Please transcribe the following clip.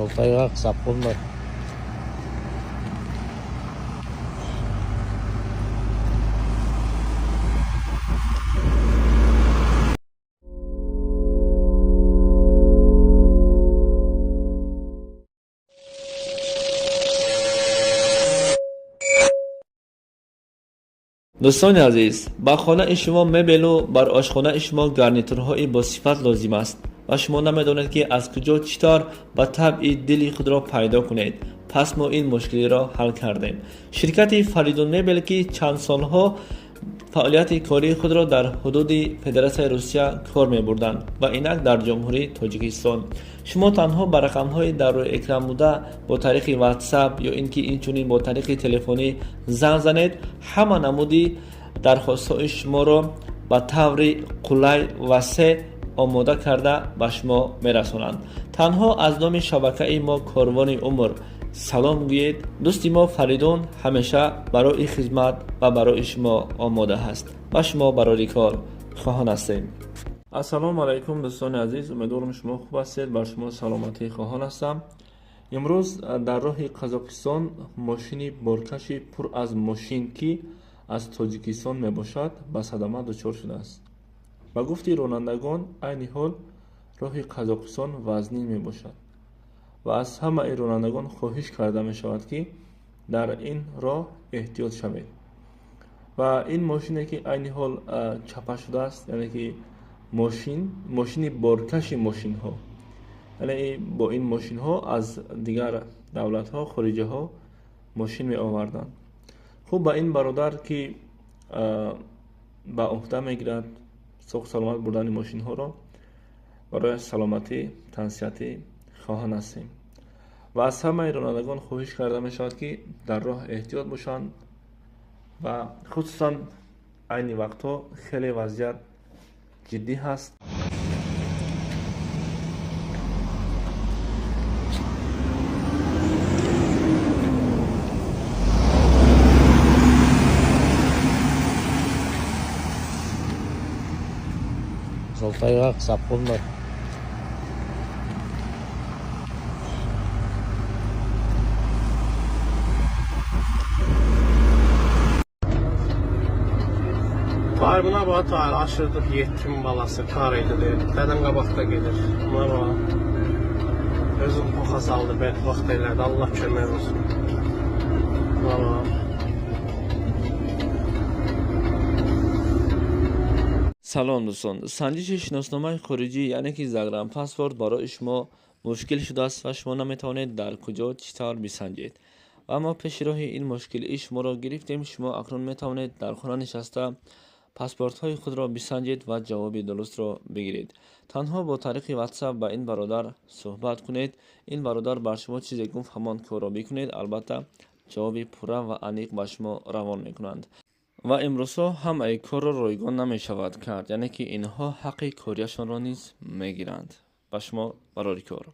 Солтайга қысап болмай. دوستان عزیز، با خانه شما مبل و بر آشخانه شما گارنیتورهای با صفت لازم است و شما نمیدانید که از کجا چطور با طبع دلی خود را پیدا کنید. پس ما این مشکلی را حل کردیم. شرکت فریدون مبل که چند سالها فعالیت کاری خود را در حدود فدراسیون روسیه کار می‌بردند و اینک در جمهوری تاجیکستان. شما تنها با رقم‌های در روی اکران بوده با طریق واتساپ یا اینکه اینچنین با طریق تلفنی زنگ زنید، همه نمودی درخواست‌های شما را با طور قلای و سریع آماده کرده به شما می‌رسانند. تنها از نام شبکه ما کاروان عمر سلام گویید. دوستی ما فریدون همیشه برای خدمت و برای شما آماده است و شما برای کار خواهان هستیم. السلام علیکم دوستان عزیز، امیدوارم شما خوب هستید. بر شما سلامتی خواهان هستم. امروز در راه قزاقستان ماشین بارکشی پر از ماشین که از تاجیکستان می باشد به صدمه دچار شده است. با گفته رانندگان عین حال راه قزاقستان وزنی می باشد و از همه رانندگان خواهش کرده می شود که در این راه احتیاط شوید. و این ماشینی که عین حال چپه شده است، یعنی که ماشین بارکش ماشین ها، یعنی با این ماشین ها از دیگر دولت ها خارجی ها ماشین می آوردند. خب با این برادر که به عهده می گیرد سوق سلامت بردن ماشین ها را، برای سلامتی تنصیحاتی خواهان هستیم و از همه رانندگان خواهش کرده می شود که در راه احتیاط باشند و خصوصا این وقتا خیلی وضعیت جدی هست. Солтайга қысап болмай. Tahir buna bax, Tahir aşırdıq 7000 balası kar edilir. Dədən qabaqda gedir. Buna bax. Özüm poxa saldı, bəlkə vaxt elədi. Allah kömək olsun. Buna bax. سلام دوستان، سنجش شناسنامه خارجی یعنی که زگرم پاسپورت برای شما مشکل شده است و شما نمیتوانید در کجا چطور بسنجید. و اما پیش راه این مشکل شما را گرفتیم. شما اکنون میتوانید در خانه نشسته پاسپورت های خود را بسنجید و جواب درست را بگیرید. تنها با طریق واتساپ با این برادر صحبت کنید. این برادر بر شما چیزی گفت همان کار را بکنید. البته جواب پوره و عمیق به شما روان میکنند. و امروزها هم ای کار را رایگان نمی شود کرد، یعنی که اینها حق کاریشان را نیز میگیرند. به شما برای کار